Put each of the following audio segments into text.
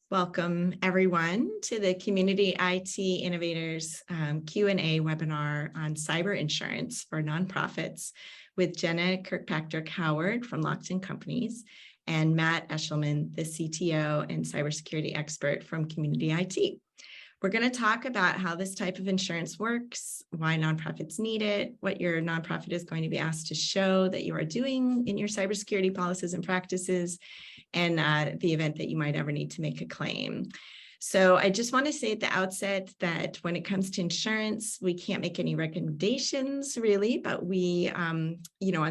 Welcome everyone to the Community IT Innovators Q&A webinar on cyber insurance for nonprofits with Jenna Kirkpatrick Howard from Lockton Companies and Matt Eshelman, the CTO and cybersecurity expert from Community IT. We're going to talk about how this type of insurance works, why nonprofits need it, what your nonprofit is going to be asked to show that you are doing in your cybersecurity policies and practices, and the event that you might ever need to make a claim. So I just want to say at the outset that when it comes to insurance, we can't make any recommendations really, but we, on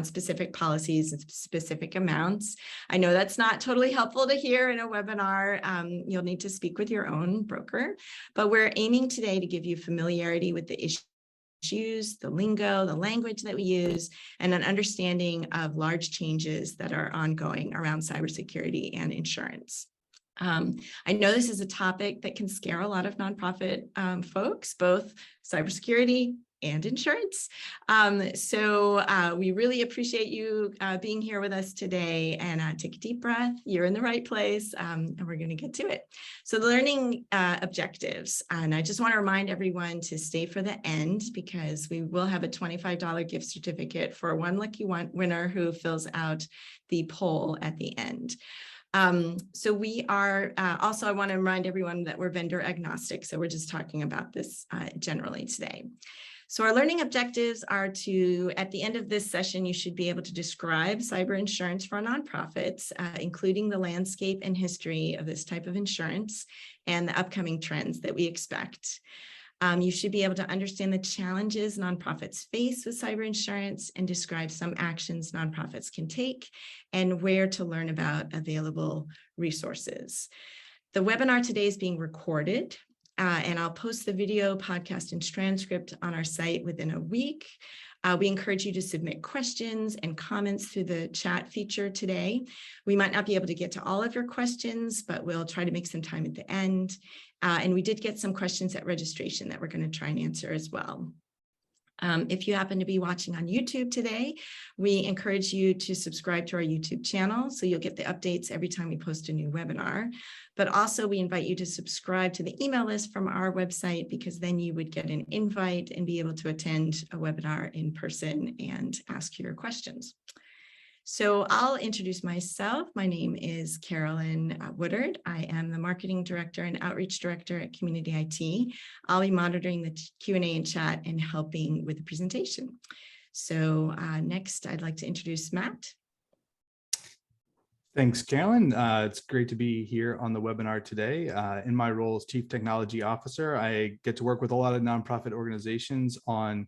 specific policies and specific amounts. I know that's not totally helpful to hear in a webinar. You'll need to speak with your own broker, but we're aiming today to give you familiarity with the issues, the lingo, the language that we use, and an understanding of large changes that are ongoing around cybersecurity and insurance. I know this is a topic that can scare a lot of nonprofit folks, both cybersecurity and insurance. So we really appreciate you being here with us today, and take a deep breath. You're in the right place, and we're going to get to it. So the learning objectives, and I just want to remind everyone to stay for the end because we will have a $25 gift certificate for one lucky winner who fills out the poll at the end. So we are also, I want to remind everyone that we're vendor agnostic. So we're just talking about this generally today. So our learning objectives are to, at the end of this session, you should be able to describe cyber insurance for nonprofits, including the landscape and history of this type of insurance and the upcoming trends that we expect. You should be able to understand the challenges nonprofits face with cyber insurance and describe some actions nonprofits can take and where to learn about available resources. The webinar today is being recorded, and I'll post the video, podcast, and transcript on our site within a week. We encourage you to submit questions and comments through the chat feature today. We might not be able to get to all of your questions, but we'll try to make some time at the end. And we did get some questions at registration that we're going to try and answer as well. If you happen to be watching on YouTube today, we encourage you to subscribe to our YouTube channel so you'll get the updates every time we post a new webinar. But also we invite you to subscribe to the email list from our website because then you would get an invite and be able to attend a webinar in person and ask your questions. So I'll introduce myself. My name is Carolyn Woodard. I am the Marketing Director and Outreach Director at Community IT. I'll be monitoring the Q&A and chat and helping with the presentation. So next, I'd like to introduce Matt. Thanks, Carolyn. It's great to be here on the webinar today. In my role as Chief Technology Officer, I get to work with a lot of nonprofit organizations on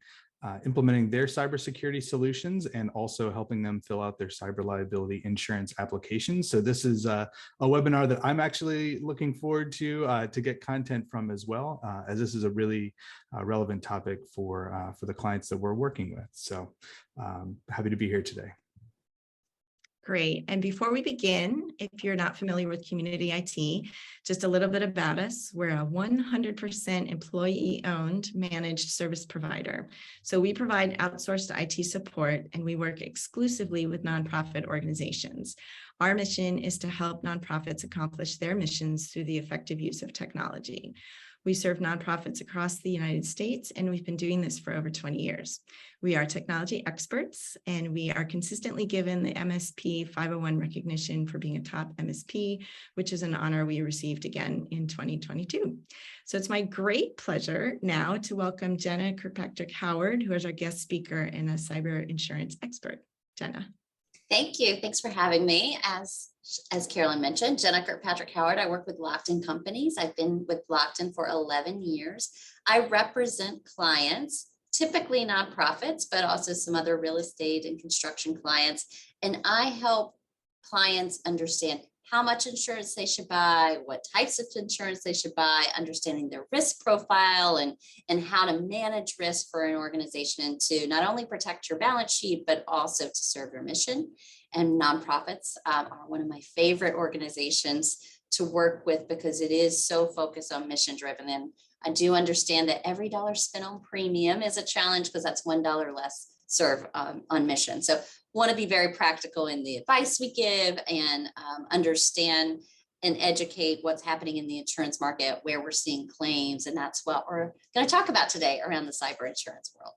implementing their cybersecurity solutions and also helping them fill out their cyber liability insurance applications. So this is a webinar that I'm actually looking forward to get content from as well, as this is a really relevant topic for the clients that we're working with. So happy to be here today. Great. And before we begin, if you're not familiar with Community IT, just a little bit about us. We're a 100% employee-owned managed service provider. So we provide outsourced IT support, and we work exclusively with nonprofit organizations. Our mission is to help nonprofits accomplish their missions through the effective use of technology. We serve nonprofits across the United States, and we've been doing this for over 20 years. We are technology experts, and we are consistently given the MSP 501 recognition for being a top MSP, which is an honor we received again in 2022. So it's my great pleasure now to welcome Jenna Kirkpatrick Howard, who is our guest speaker and a cyber insurance expert. Jenna. Thank you. Thanks for having me. As Carolyn mentioned, Jenna Kirkpatrick Howard. I work with Lockton Companies. I've been with Lockton for 11 years. I represent clients, typically nonprofits, but also some other real estate and construction clients. And I help clients understand how much insurance they should buy, what types of insurance they should buy, understanding their risk profile and how to manage risk for an organization to not only protect your balance sheet, but also to serve your mission. And nonprofits are one of my favorite organizations to work with because it is so focused on mission driven. And I do understand that every dollar spent on premium is a challenge because that's $1 less serve on mission. So want to be very practical in the advice we give and understand and educate what's happening in the insurance market, where we're seeing claims. And that's what we're going to talk about today around the cyber insurance world.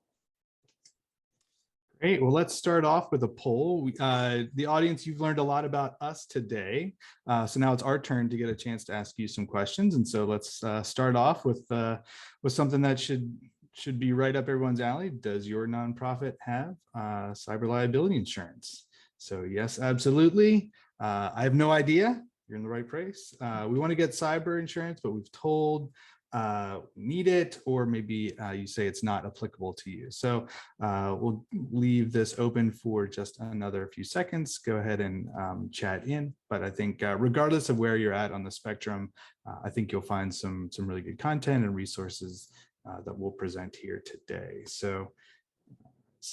Great. Well, let's start off with a poll. The audience, you've learned a lot about us today. So now it's our turn to get a chance to ask you some questions. And so let's start off with something that should be right up everyone's alley. Does your nonprofit have cyber liability insurance? So yes, absolutely. I have no idea. You're in the right place. We want to get cyber insurance, but we've told need it, or maybe you say it's not applicable to you. So we'll leave this open for just another few seconds. Go ahead and chat in. But I think regardless of where you're at on the spectrum, I think you'll find some really good content and resources that we'll present here today. So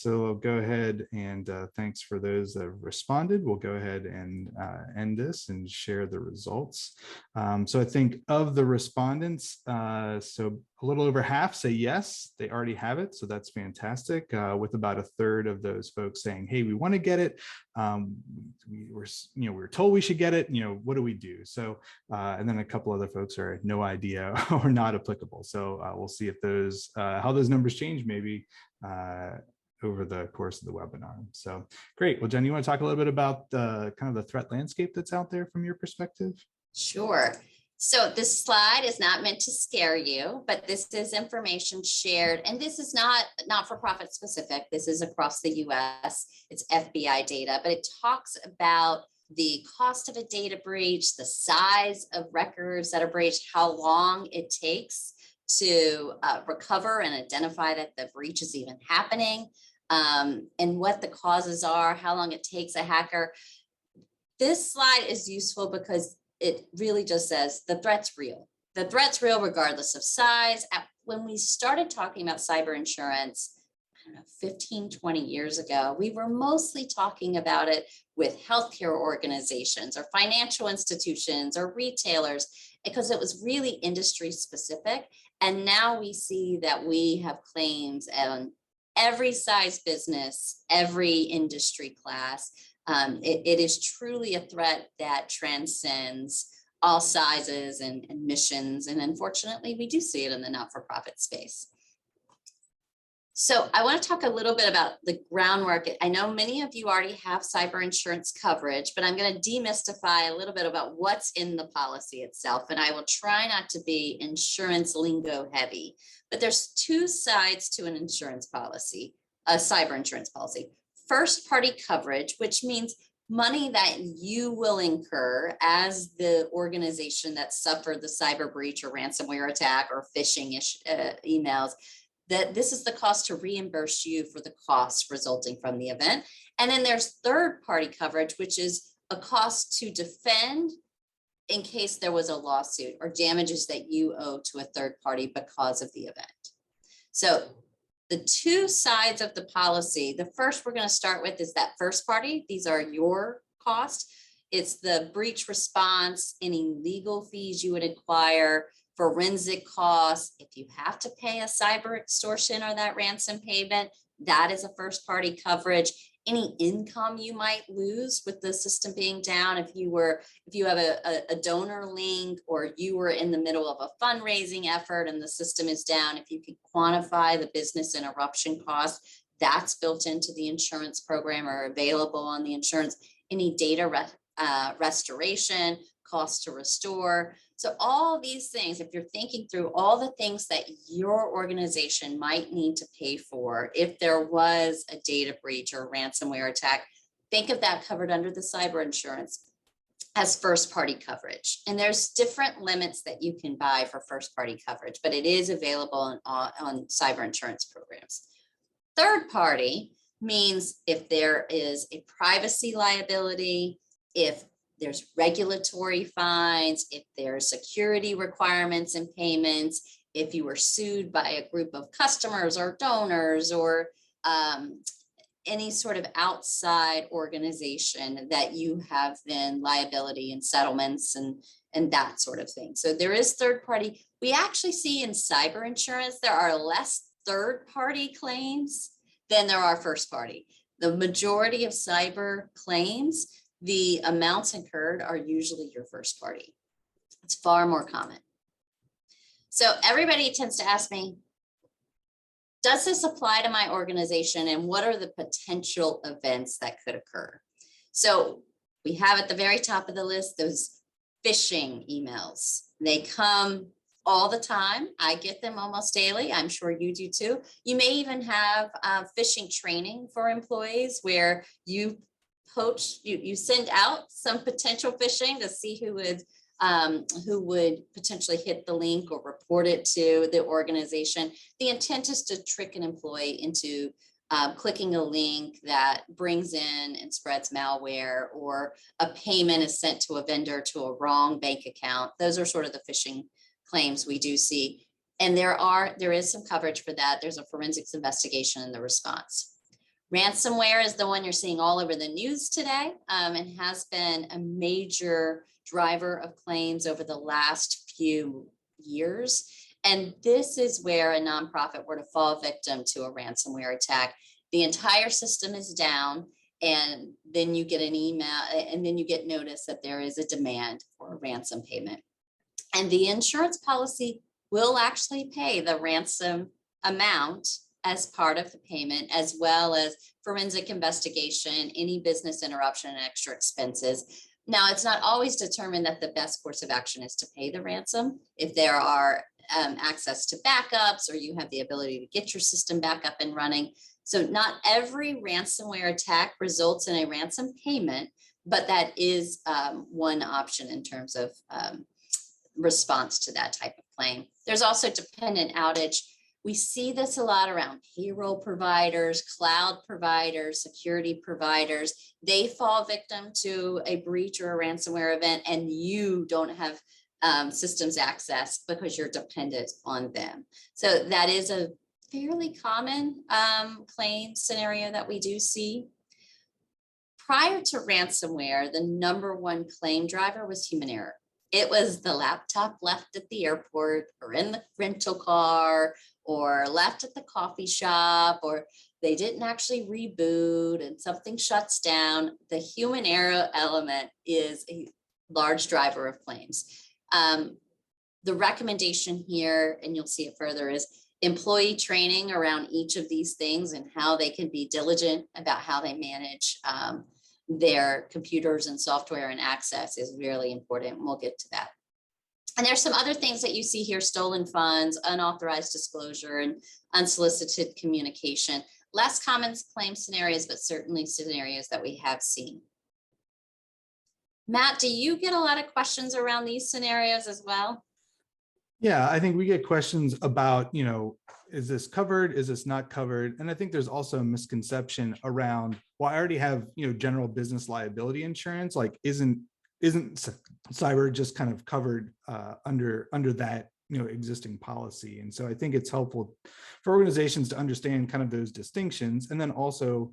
I'll go ahead and thanks for those that have responded. We'll go ahead and end this and share the results. So I think of the respondents, so a little over half say yes, they already have it. So that's fantastic, with about a third of those folks saying, hey, we want to get it. We were told we should get it. What do we do? So, and then a couple other folks are no idea or not applicable. So we'll see if those, how those numbers change maybe over the course of the webinar. So great. Well, Jen, you want to talk a little bit about the kind of the threat landscape that's out there from your perspective? Sure. So this slide is not meant to scare you, but this is information shared. And this is not for profit specific. This is across the US. It's FBI data, but it talks about the cost of a data breach, the size of records that are breached, how long it takes to recover and identify that the breach is even happening, and what the causes are, how long it takes a hacker. This slide is useful because it really just says the threat's real. The threat's real regardless of size. When we started talking about cyber insurance, I don't know, 15, 20 years ago, we were mostly talking about it with healthcare organizations or financial institutions or retailers, because it was really industry specific. And now we see that we have claims on every size business, every industry class. It is truly a threat that transcends all sizes and missions. And unfortunately, we do see it in the not-for-profit space. So I want to talk a little bit about the groundwork. I know many of you already have cyber insurance coverage, but I'm going to demystify a little bit about what's in the policy itself. And I will try not to be insurance lingo heavy, but there's two sides to an insurance policy, a cyber insurance policy. First party coverage, which means money that you will incur as the organization that suffered the cyber breach or ransomware attack or phishing emails, that this is the cost to reimburse you for the costs resulting from the event. And then there's third party coverage, which is a cost to defend in case there was a lawsuit or damages that you owe to a third party because of the event. So the two sides of the policy, the first we're going to start with is that first party. These are your costs. It's the breach response, any legal fees you would acquire, forensic costs. If you have to pay a cyber extortion or that ransom payment, that is a first party coverage. Any income you might lose with the system being down, if you have a donor link, or you were in the middle of a fundraising effort and the system is down, if you can quantify the business interruption cost, that's built into the insurance program or available on the insurance. Any data restoration, cost to restore. So all these things, if you're thinking through all the things that your organization might need to pay for if there was a data breach or ransomware attack, think of that covered under the cyber insurance as first party coverage. And there's different limits that you can buy for first party coverage, but it is available on cyber insurance programs. Third party means if there is a privacy liability, if there's regulatory fines, if there's security requirements and payments, if you were sued by a group of customers or donors or any sort of outside organization that you have then liability and settlements and that sort of thing. So there is third party. We actually see in cyber insurance, there are less third party claims than there are first party. The majority of cyber claims, the amounts incurred are usually your first party. It's far more common. So everybody tends to ask me, does this apply to my organization, and what are the potential events that could occur? So we have at the very top of the list those phishing emails. They come all the time. I get them almost daily. I'm sure you do too. You may even have phishing training for employees where you send out some potential phishing to see who would potentially hit the link or report it to the organization. The intent is to trick an employee into clicking a link that brings in and spreads malware, or a payment is sent to a vendor to a wrong bank account. Those are sort of the phishing claims we do see. And there is some coverage for that. There's a forensics investigation in the response. Ransomware is the one you're seeing all over the news today, and has been a major driver of claims over the last few years. And this is where a nonprofit were to fall victim to a ransomware attack. The entire system is down, and then you get an email, and then you get notice that there is a demand for a ransom payment. And the insurance policy will actually pay the ransom amount as part of the payment, as well as forensic investigation, any business interruption, and extra expenses. Now, it's not always determined that the best course of action is to pay the ransom. If there are access to backups, or you have the ability to get your system back up and running. So not every ransomware attack results in a ransom payment, but that is one option in terms of response to that type of claim. There's also dependent outage. We see this a lot around payroll providers, cloud providers, security providers. They fall victim to a breach or a ransomware event, and you don't have systems access because you're dependent on them. So that is a fairly common claim scenario that we do see. Prior to ransomware, the number one claim driver was human error. It was the laptop left at the airport, or in the rental car, or left at the coffee shop, or they didn't actually reboot and something shuts down. The human error element is a large driver of claims. The recommendation here, and you'll see it further, is employee training around each of these things and how they can be diligent about how they manage their computers and software and access is really important. We'll get to that. And there's some other things that you see here: stolen funds, unauthorized disclosure, and unsolicited communication. Less common claim scenarios, but certainly scenarios that we have seen. Matt, do you get a lot of questions around these scenarios as well? Yeah, I think we get questions about, is this covered? Is this not covered? And I think there's also a misconception around, well, I already have, general business liability insurance. Like, isn't cyber just kind of covered under that, existing policy? And so I think it's helpful for organizations to understand kind of those distinctions, and then also,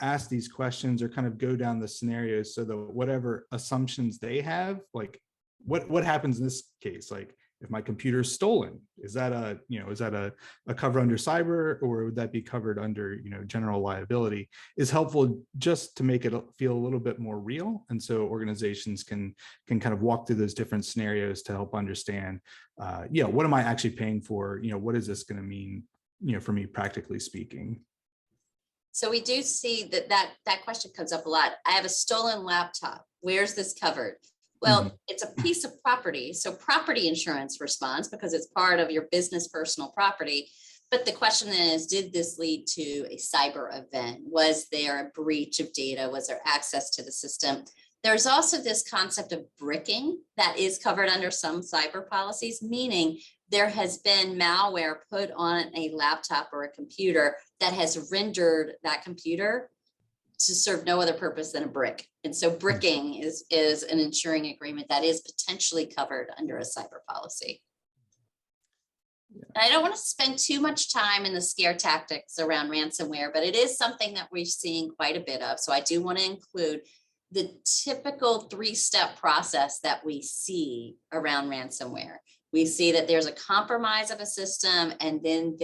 ask these questions or kind of go down the scenarios so that whatever assumptions they have, like what happens in this case? Like, if my computer is stolen, is that a cover under cyber, or would that be covered under, general liability? Is helpful just to make it feel a little bit more real. And so organizations can kind of walk through those different scenarios to help understand, what am I actually paying for? What is this going to mean, for me, practically speaking? So we do see that question comes up a lot. I have a stolen laptop. Where's this covered? Well, it's a piece of property. So property insurance responds because it's part of your business personal property. But the question then is, did this lead to a cyber event? Was there a breach of data? Was there access to the system? There's also this concept of bricking that is covered under some cyber policies, meaning there has been malware put on a laptop or a computer that has rendered that computer to serve no other purpose than a brick. And so bricking is an insuring agreement that is potentially covered under a cyber policy. Yeah. I don't want to spend too much time in the scare tactics around ransomware, but it is something that we're seeing quite a bit of. So I do want to include the typical 3-step process that we see around ransomware. We see that there's a compromise of a system, and then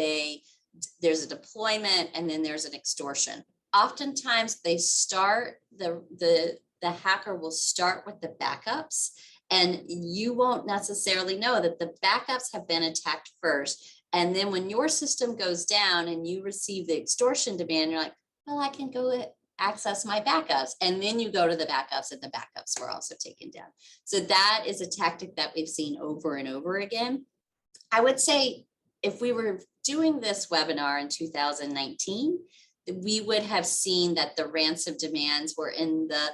there's a deployment, and then there's an extortion. Oftentimes they start, the hacker will start with the backups, And you won't necessarily know that the backups have been attacked first. And then when your system goes down and you receive the extortion demand, you're like, well, I can go access my backups. And then you go to the backups and the backups were also taken down. So that is a tactic that we've seen over and over again. I would say if we were doing this webinar in 2019, we would have seen that the ransom demands were in the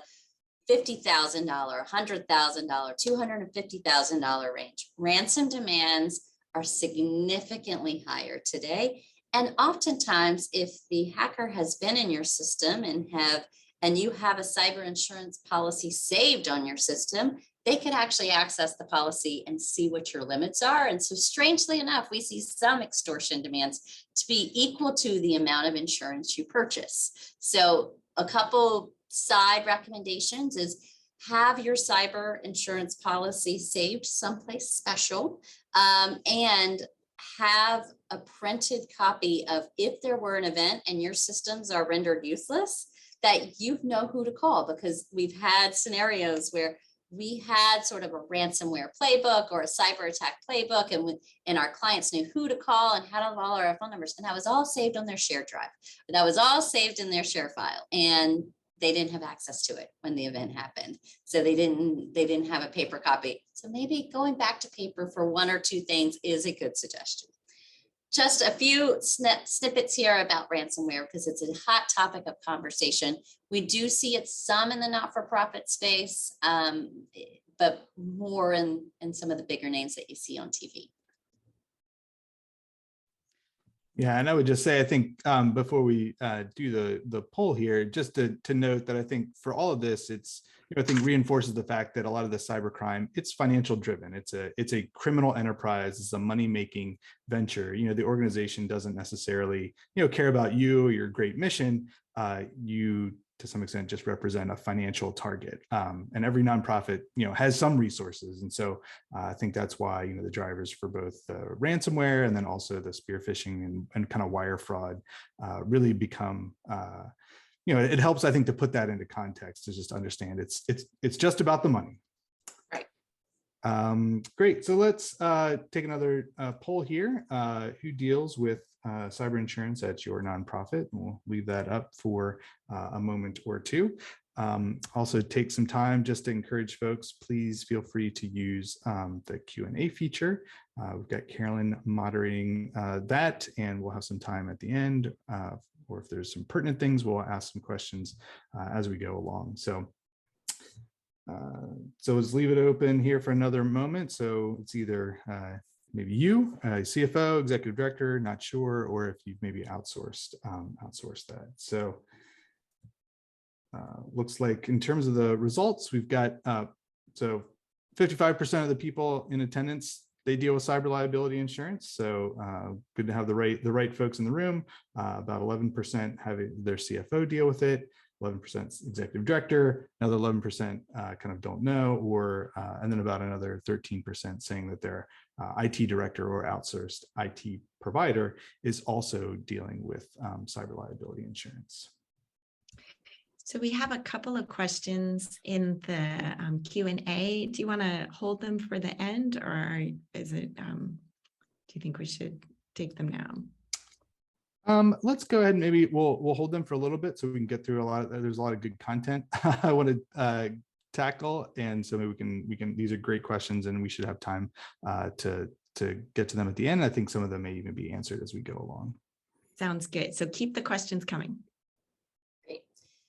$50,000, $100,000, $250,000 range. Ransom demands are significantly higher today. And oftentimes, if the hacker has been in your system and you have a cyber insurance policy saved on your system, they could actually access the policy and see what your limits are. And so strangely enough, we see some extortion demands to be equal to the amount of insurance you purchase. So a couple side recommendations is have your cyber insurance policy saved someplace special, and have a printed copy of if there were an event and your systems are rendered useless, that you know who to call, because we've had scenarios where we had sort of a ransomware playbook or a cyber attack playbook, and our clients knew who to call and how to call our phone numbers, and that was all saved on their shared drive. That was all saved in their share file, and they didn't have access to it when the event happened. So they didn't have a paper copy. So maybe going back to paper for one or two things is a good suggestion. Just a few snippets here about ransomware, because it's a hot topic of conversation. We do see it some in the not-for-profit space, but more in some of the bigger names that you see on TV. Yeah, and I would just say, I think before we do the poll here, just to note that I think for all of this, it's, I think reinforces the fact that a lot of the cybercrime, it's financial driven. It's a criminal enterprise. It's a money-making venture. The organization doesn't necessarily, care about you or your great mission. You, to some extent, just represent a financial target. And every nonprofit, has some resources. And so I think that's why, the drivers for both ransomware and then also the spear phishing and kind of wire fraud really become, it helps, I think, to put that into context, to just understand it's just about the money. Right. Great. So let's take another poll here. Who deals with cyber insurance at your nonprofit? We'll leave that up for a moment or two. Also take some time just to encourage folks, please feel free to use the Q&A feature. We've got Carolyn moderating that, and we'll have some time at the end, or if there's some pertinent things, we'll ask some questions as we go along. So let's leave it open here for another moment. So it's either maybe you, CFO, executive director, not sure, or if you've maybe outsourced that. So looks like in terms of the results, we've got so 55% of the people in attendance, they deal with cyber liability insurance. So good to have the right folks in the room. About 11% having their CFO deal with it. 11% executive director, another 11% kind of don't know, or and then about another 13% saying that their IT director or outsourced IT provider is also dealing with cyber liability insurance. So we have a couple of questions in the Q&A. Do you want to hold them for the end, or is it? Do you think we should take them now? Let's go ahead and maybe we'll hold them for a little bit so we can get through there's a lot of good content I want to tackle, and so maybe we can these are great questions, and we should have time to get to them at the end. I think some of them may even be answered as we go along. Sounds good. So keep the questions coming. Great.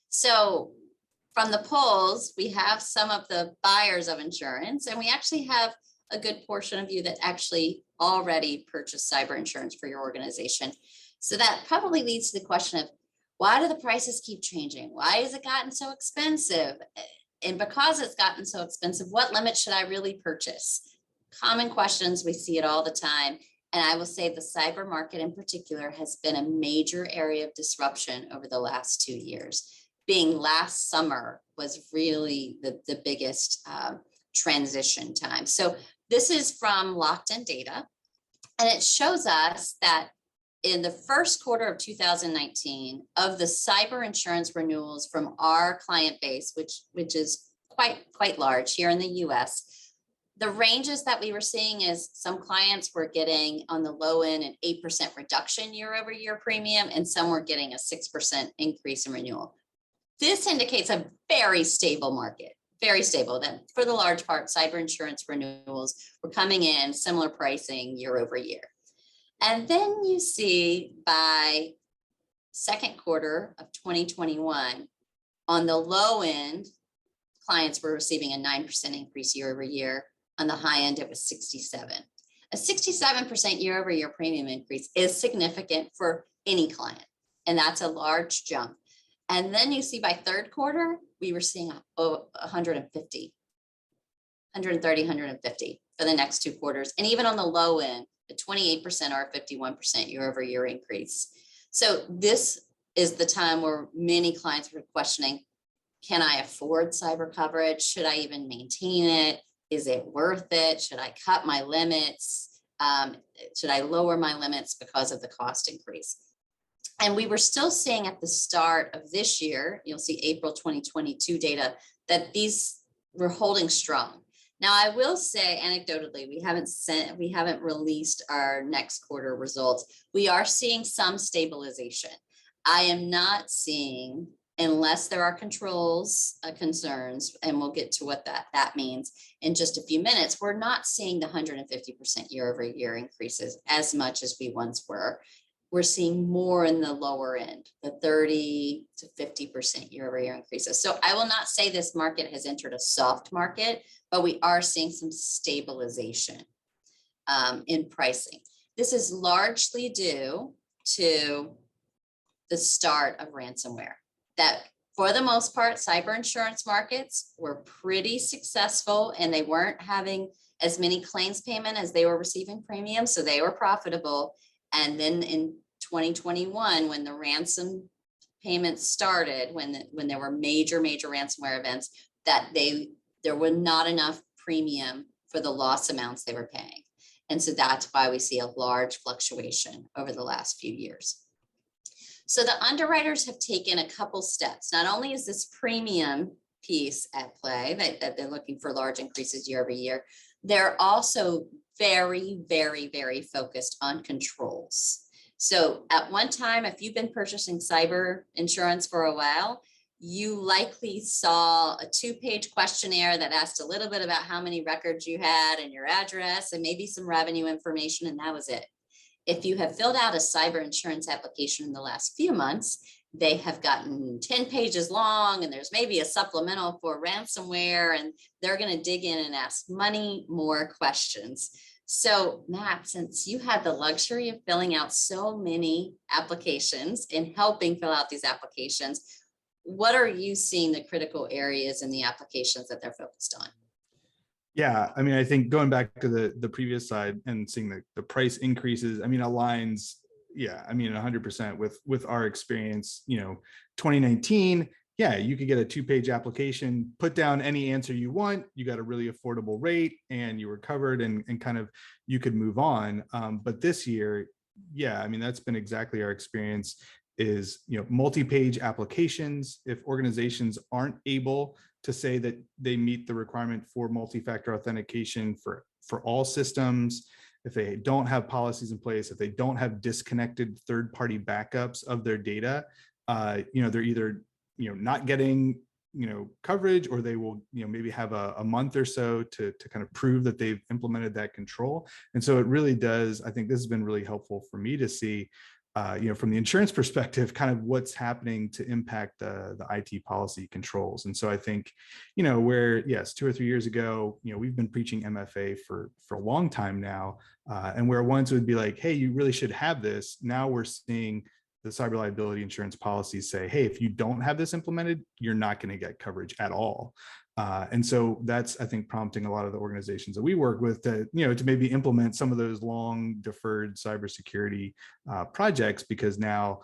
So from the polls, we have some of the buyers of insurance, and we actually have a good portion of you that actually already purchased cyber insurance for your organization. So that probably leads to the question of, why do the prices keep changing? Why has it gotten so expensive? And because it's gotten so expensive, what limit should I really purchase? Common questions, we see it all the time. And I will say the cyber market in particular has been a major area of disruption over the last 2 years. Being last summer was really the biggest transition time. So this is from Locked In Data, and it shows us that in the first quarter of 2019, of the cyber insurance renewals from our client base, which is quite large here in the US, The ranges that we were seeing is some clients were getting on the low end an 8% reduction year over year premium, and some were getting a 6% increase in renewal. This indicates a very stable market, very stable. That for the large part, cyber insurance renewals were coming in similar pricing year over year. And then you see by second quarter of 2021, on the low end, clients were receiving a 9% increase year over year. On the high end, it was 67. A 67% year over year premium increase is significant for any client, and that's a large jump. And then you see by third quarter, we were seeing 150, 130, 150 for the next 2 quarters. And even on the low end, a 28% or a 51% year over year increase. So this is the time where many clients were questioning, can I afford cyber coverage? Should I even maintain it? Is it worth it? Should I cut my limits? Should I lower my limits because of the cost increase? And we were still seeing at the start of this year, you'll see April 2022 data, that these were holding strong. Now, I will say anecdotally, we haven't released our next quarter results. We are seeing some stabilization. I am not seeing, unless there are controls concerns, and we'll get to what that means in just a few minutes, we're not seeing the 150% year over year increases as much as we once were. We're seeing more in the lower end, the 30 to 50% year over year increases. So I will not say this market has entered a soft market, but we are seeing some stabilization in pricing. This is largely due to the start of ransomware. That for the most part, cyber insurance markets were pretty successful, and they weren't having as many claims payment as they were receiving premiums, so they were profitable. And then in 2021, when the ransom payments started, when there were major ransomware events, that there were not enough premium for the loss amounts they were paying. And so that's why we see a large fluctuation over the last few years. So the underwriters have taken a couple steps. Not only is this premium piece at play, that they're looking for large increases year over year, they're also very focused on controls. So at one time, if you've been purchasing cyber insurance for a while, you likely saw a 2-page questionnaire that asked a little bit about how many records you had and your address and maybe some revenue information, and that was it. If you have filled out a cyber insurance application in the last few months, they have gotten 10 pages long, and there's maybe a supplemental for ransomware, and they're going to dig in and ask many more questions. So Matt, since you had the luxury of filling out so many applications and helping fill out these applications, what are you seeing the critical areas in the applications that they're focused on? Yeah, I mean, I think going back to the previous slide and seeing the price increases, I mean, aligns, yeah, I mean, 100% with our experience. 2019, yeah, you could get a 2-page application, put down any answer you want, you got a really affordable rate, and you were covered, and kind of you could move on. But this year, yeah, I mean, that's been exactly our experience. Is multi-page applications. If organizations aren't able to say that they meet the requirement for multi-factor authentication for all systems, if they don't have policies in place, if they don't have disconnected third-party backups of their data, they're either not getting coverage, or they will maybe have a month or so to kind of prove that they've implemented that control. And so it really does, I think this has been really helpful for me to see from the insurance perspective, kind of what's happening to impact the IT policy controls. And so I think, where, yes, 2 or 3 years ago, we've been preaching MFA for a long time now, and where once it would be like, hey, you really should have this. Now we're seeing the cyber liability insurance policies say, hey, if you don't have this implemented, you're not going to get coverage at all. And so that's, I think, prompting a lot of the organizations that we work with to maybe implement some of those long deferred cybersecurity projects, because now,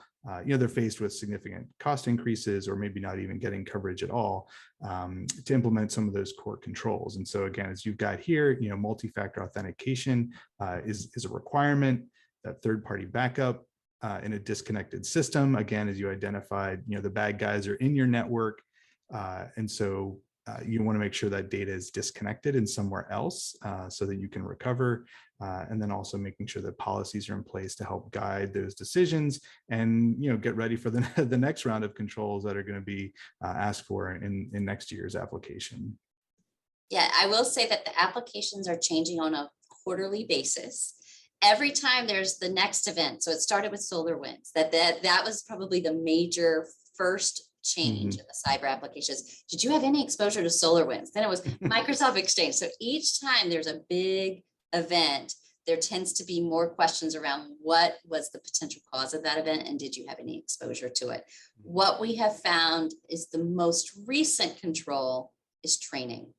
they're faced with significant cost increases, or maybe not even getting coverage at all, to implement some of those core controls. And so again, as you've got here, multi-factor authentication is a requirement. That third-party backup in a disconnected system, again, as you identified, the bad guys are in your network. And so you want to make sure that data is disconnected in somewhere else so that you can recover. And then also making sure that policies are in place to help guide those decisions and, get ready for the next round of controls that are going to be asked for in next year's application. Yeah, I will say that the applications are changing on a quarterly basis. Every time there's the next event. So it started with SolarWinds, that was probably the major first change in the cyber applications. Did you have any exposure to SolarWinds? Then it was Microsoft Exchange. So each time there's a big event, there tends to be more questions around what was the potential cause of that event and did you have any exposure to it? What we have found is the most recent control is training.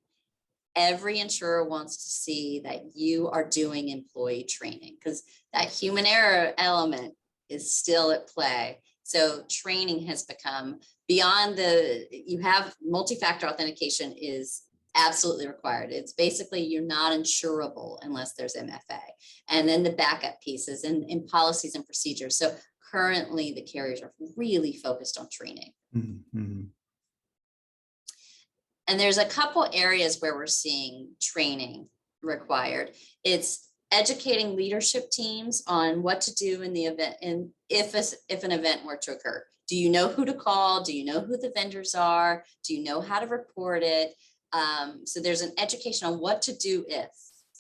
Every insurer wants to see that you are doing employee training because that human error element is still at play. So training has become beyond you have multi-factor authentication is absolutely required. It's basically you're not insurable unless there's MFA. And then the backup pieces and policies and procedures. So currently the carriers are really focused on training. Mm-hmm. And there's a couple areas where we're seeing training required. It's educating leadership teams on what to do in the event and if an event were to occur. Do you know who to call? Do you know who the vendors are? Do you know how to report it? So there's an education on what to do if,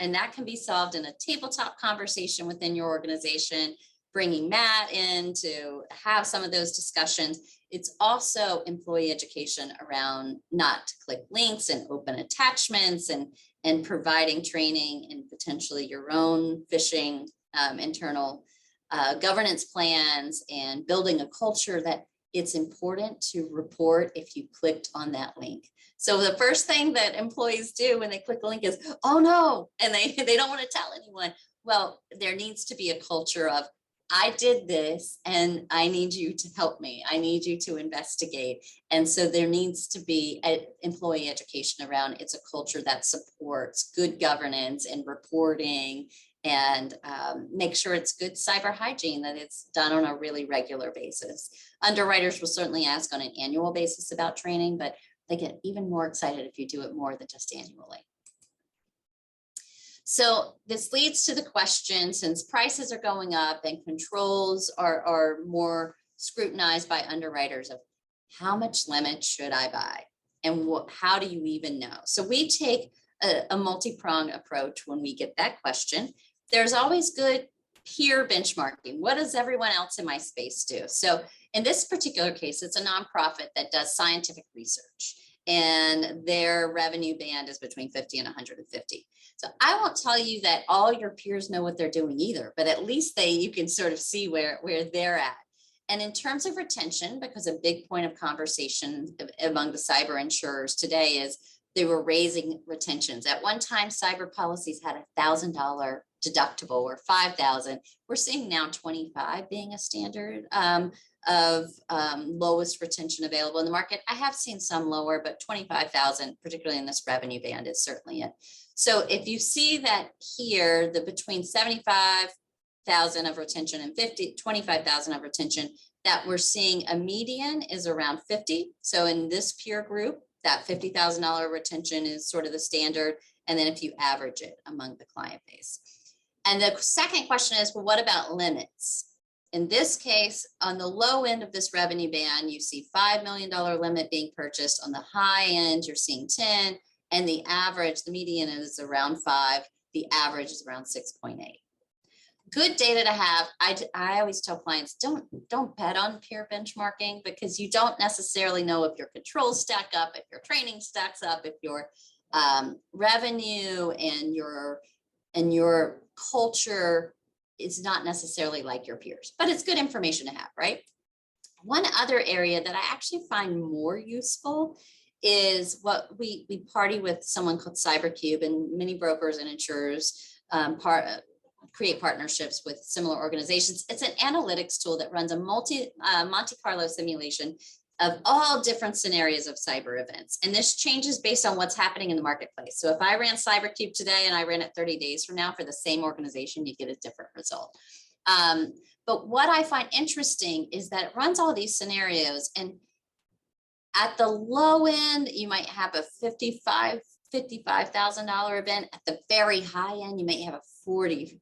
and that can be solved in a tabletop conversation within your organization, bringing Matt in to have some of those discussions. It's also employee education around not to click links and open attachments and providing training and potentially your own phishing internal governance plans and building a culture that it's important to report if you clicked on that link. So the first thing that employees do when they click a link is, oh no, and they don't want to tell anyone. Well, there needs to be a culture of, I did this and I need you to help me. I need you to investigate. And so there needs to be employee education around it's a culture that supports good governance and reporting and make sure it's good cyber hygiene, that it's done on a really regular basis. Underwriters will certainly ask on an annual basis about training, but they get even more excited if you do it more than just annually. So this leads to the question, since prices are going up and controls are more scrutinized by underwriters, of how much limit should I buy? And how do you even know? So we take a multi-pronged approach when we get that question. There's always good peer benchmarking. What does everyone else in my space do? So in this particular case, it's a nonprofit that does scientific research, and their revenue band is between 50 and 150. So I won't tell you that all your peers know what they're doing either, but at least you can sort of see where they're at. And in terms of retention, because a big point of conversation among the cyber insurers today is they were raising retentions. At one time, cyber policies had $1,000 deductible or $5,000. We're seeing now $25 being a standard of lowest retention available in the market. I have seen some lower, but $25,000, particularly in this revenue band, is certainly it. So if you see that here, the between 75,000 of retention and 25,000 of retention, that we're seeing a median is around 50. So in this peer group, that $50,000 retention is sort of the standard. And then if you average it among the client base. And the second question is, well, what about limits? In this case, on the low end of this revenue band, you see $5 million limit being purchased. On the high end, you're seeing 10, and the average, the median is around 5. The average is around 6.8. Good data to have. I always tell clients, don't bet on peer benchmarking, because you don't necessarily know if your controls stack up, if your training stacks up, if your revenue and your culture is not necessarily like your peers, but it's good information to have, right? One other area that I actually find more useful is what we party with someone called CyberCube, and many brokers and insurers create partnerships with similar organizations. It's an analytics tool that runs a Monte Carlo simulation of all different scenarios of cyber events. And this changes based on what's happening in the marketplace. So if I ran CyberCube today and I ran it 30 days from now for the same organization, you get a different result. But what I find interesting is that it runs all these scenarios, and At the low end, you might have a $55,000 event. At the very high end, you may have a $40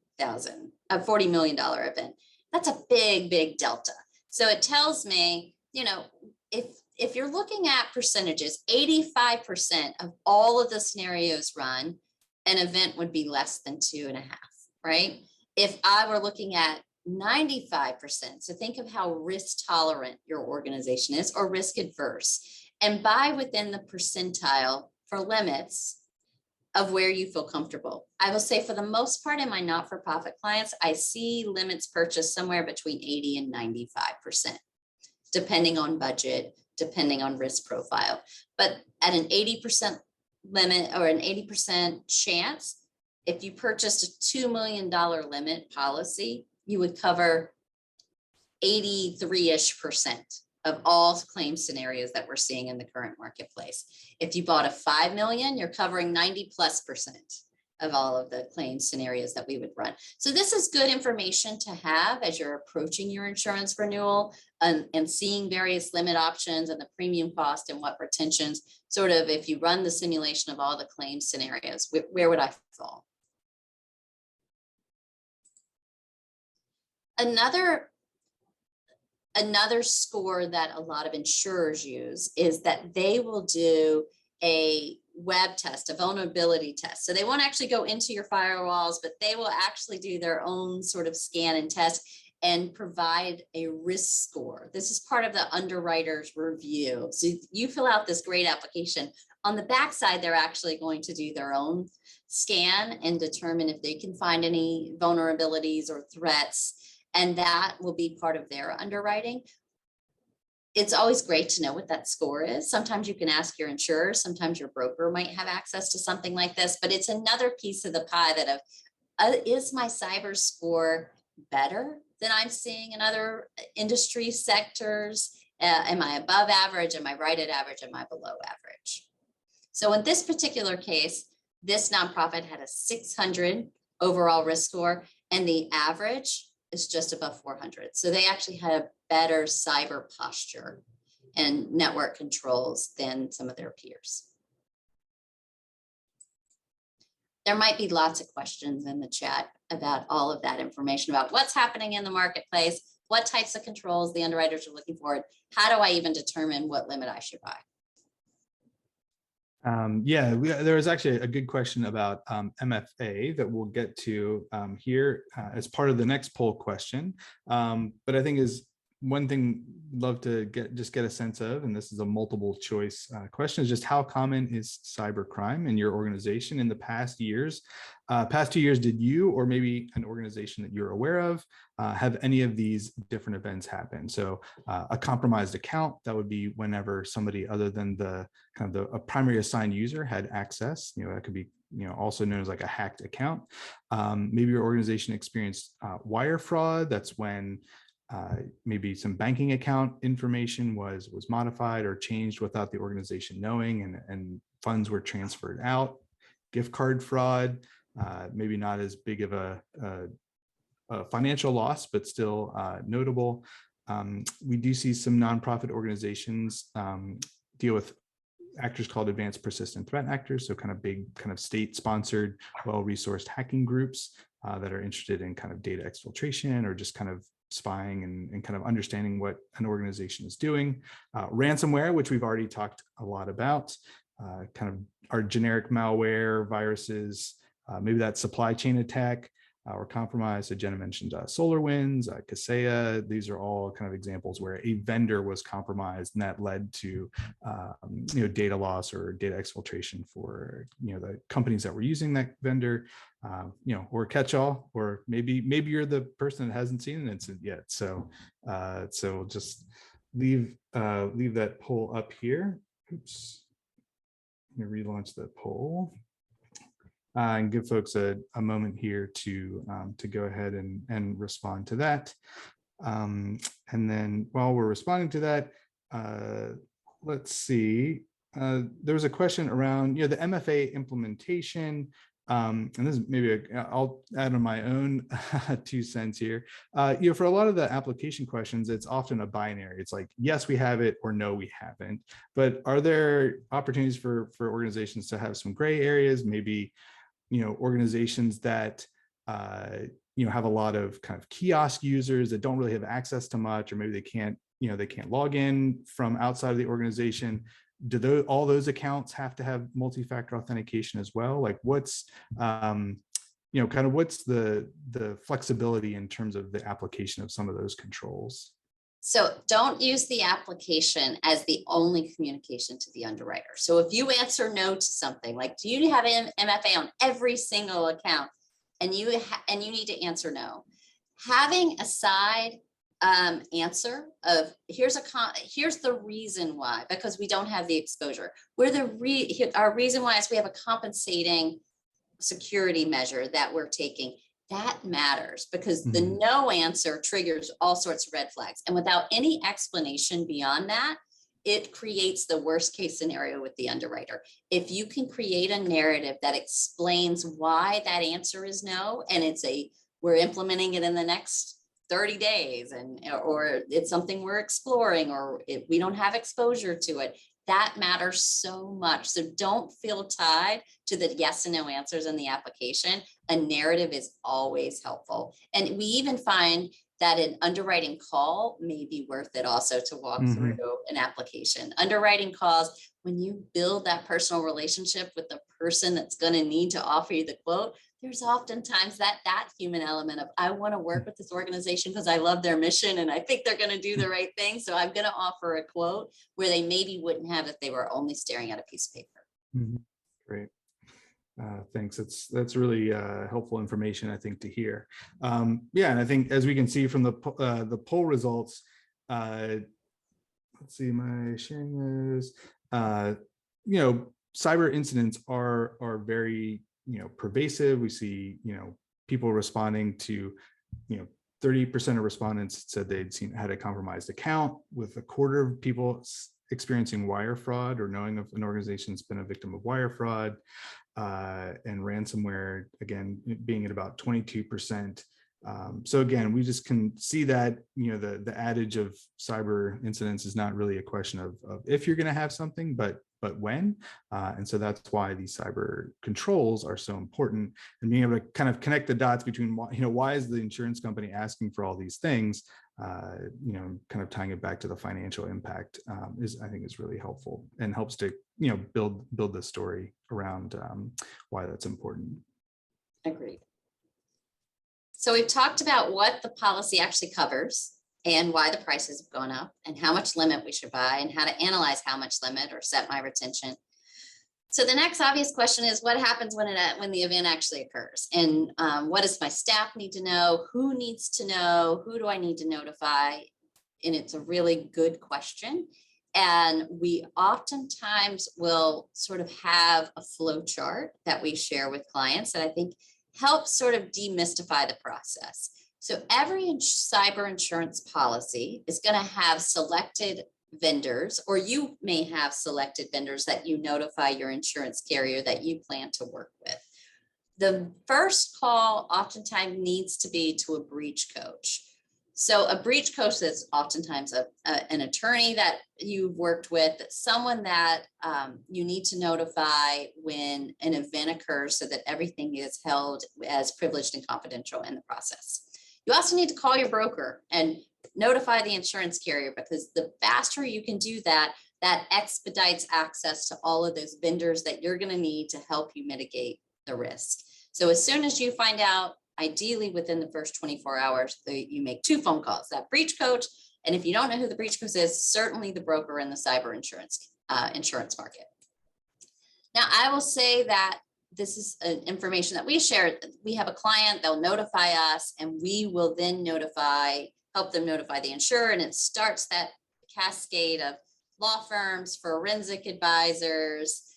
million event. That's a big, big delta. So it tells me, if you're looking at percentages, 85% of all of the scenarios run, an event would be less than 2.5, right? If I were looking at 95%, so think of how risk tolerant your organization is or risk adverse, and buy within the percentile for limits of where you feel comfortable. I will say for the most part in my not-for-profit clients, I see limits purchased somewhere between 80 and 95%, depending on budget, depending on risk profile. But at an 80% limit or an 80% chance, if you purchased a $2 million limit policy, you would cover 83-ish% of all claim scenarios that we're seeing in the current marketplace. If you bought a 5 million, you're covering 90+% of all of the claim scenarios that we would run. So this is good information to have as you're approaching your insurance renewal and seeing various limit options and the premium cost and what retentions, sort of if you run the simulation of all the claim scenarios, where would I fall? Another score that a lot of insurers use is that they will do a web test, a vulnerability test. So they won't actually go into your firewalls, but they will actually do their own sort of scan and test and provide a risk score. This is part of the underwriter's review. So you fill out this great application. On the backside, they're actually going to do their own scan and determine if they can find any vulnerabilities or threats, and that will be part of their underwriting. It's always great to know what that score is. Sometimes you can ask your insurer, sometimes your broker might have access to something like this, but it's another piece of the pie that is my cyber score better than I'm seeing in other industry sectors? Am I above average? Am I right at average? Am I below average? So in this particular case, this nonprofit had a 600 overall risk score, and the average is just above 400. So they actually had a better cyber posture and network controls than some of their peers. There might be lots of questions in the chat about all of that information about what's happening in the marketplace, what types of controls the underwriters are looking for. How do I even determine what limit I should buy? There was actually a good question about MFA that we'll get to here as part of the next poll question. But I think is one thing I'd love to get a sense of, and this is a multiple choice question, is just how common is cybercrime in your organization in the past years? Past 2 years, did you or maybe an organization that you're aware of have any of these different events happen? So a compromised account, that would be whenever somebody other than the a primary assigned user had access. That could be also known as like a hacked account. Maybe your organization experienced wire fraud. That's when maybe some banking account information was modified or changed without the organization knowing, and funds were transferred out. Gift card fraud, maybe not as big of a financial loss, but still notable. We do see some nonprofit organizations deal with actors called advanced persistent threat actors, so kind of big state-sponsored, well-resourced hacking groups that are interested in kind of data exfiltration or just kind of spying and kind of understanding what an organization is doing. Ransomware, which we've already talked a lot about, kind of our generic malware, viruses, maybe that supply chain attack or compromise. So Jenna mentioned SolarWinds, Kaseya. These are all kind of examples where a vendor was compromised, and that led to data loss or data exfiltration for the companies that were using that vendor. Or catch-all, or maybe you're the person that hasn't seen an incident yet. So just leave that poll up here. Oops. Let me relaunch the poll and give folks a moment here to go ahead and respond to that. And then while we're responding to that, let's see. There was a question around the MFA implementation. And this is maybe I'll add on my own 2 cents here. For a lot of the application questions, it's often a binary. It's like, yes, we have it, or no, we haven't. But are there opportunities for organizations to have some gray areas? Maybe, organizations that have a lot of kind of kiosk users that don't really have access to much, or maybe they can't log in from outside of the organization. Do all those accounts have to have multi-factor authentication as well? Like what's what's the flexibility in terms of the application of some of those controls? So don't use the application as the only communication to the underwriter. So if you answer no to something, like, do you have an MFA on every single account, and you need to answer no, having a side answer of here's the reason why, because we don't have the exposure. Our reason why is we have a compensating security measure that we're taking. That matters, because the no answer triggers all sorts of red flags. And without any explanation beyond that, it creates the worst case scenario with the underwriter. If you can create a narrative that explains why that answer is no, and we're implementing it in the next 30 days, or it's something we're exploring, or we don't have exposure to it, that matters so much. So don't feel tied to the yes and no answers in the application. A narrative is always helpful. And we even find that an underwriting call may be worth it also to walk through an application. Underwriting calls, when you build that personal relationship with the person that's going to need to offer you the quote, there's oftentimes that human element of, I want to work with this organization because I love their mission and I think they're going to do the right thing. So I'm going to offer a quote where they maybe wouldn't have if they were only staring at a piece of paper. Great. Thanks. That's really helpful information, I think, to hear. And I think, as we can see from the poll results, let's see, am I sharing this? Cyber incidents are very pervasive. We see people responding to 30% of respondents said they'd had a compromised account, with a quarter of people experiencing wire fraud or knowing of an organization's been a victim of wire fraud. And ransomware, again, being at about 22%. So again, we just can see that, the adage of cyber incidents is not really a question of if you're going to have something, but when. And so that's why these cyber controls are so important, and being able to kind of connect the dots between, why is the insurance company asking for all these things, kind of tying it back to the financial impact I think is really helpful, and helps to, build the story around why that's important. Agreed. So we've talked about what the policy actually covers and why the prices have gone up, and how much limit we should buy, and how to analyze how much limit or set my retention. So the next obvious question is, what happens when the event actually occurs? And what does my staff need to know? Who needs to know? Who do I need to notify? And it's a really good question. And we oftentimes will sort of have a flow chart that we share with clients that I think helps sort of demystify the process. So every cyber insurance policy is going to have selected vendors, or you may have selected vendors that you notify your insurance carrier that you plan to work with. The first call oftentimes needs to be to a breach coach. So a breach coach is oftentimes an attorney that you've worked with, someone that you need to notify when an event occurs, so that everything is held as privileged and confidential in the process. You also need to call your broker and notify the insurance carrier, because the faster you can do that, that expedites access to all of those vendors that you're going to need to help you mitigate the risk. So as soon as you find out, ideally within the first 24 hours, you make 2 phone calls, that breach coach. And if you don't know who the breach coach is, certainly the broker in the cyber insurance market. Now, I will say that this is information that we share. We have a client, they'll notify us, and we will then help them notify the insurer. And it starts that cascade of law firms, forensic advisors,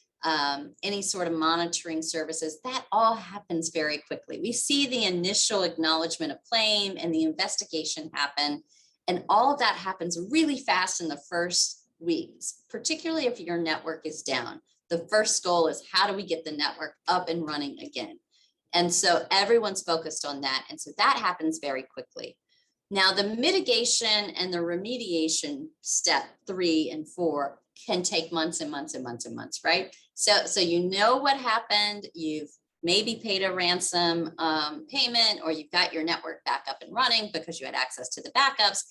any sort of monitoring services. That all happens very quickly. We see the initial acknowledgement of claim and the investigation happen. And all of that happens really fast in the first weeks, particularly if your network is down. The first goal is, how do we get the network up and running again? And so everyone's focused on that. And so that happens very quickly. Now, the mitigation and the remediation step 3 and 4 can take months and months and months and months, right? So you know what happened. You've maybe paid a ransom payment, or you've got your network back up and running because you had access to the backups.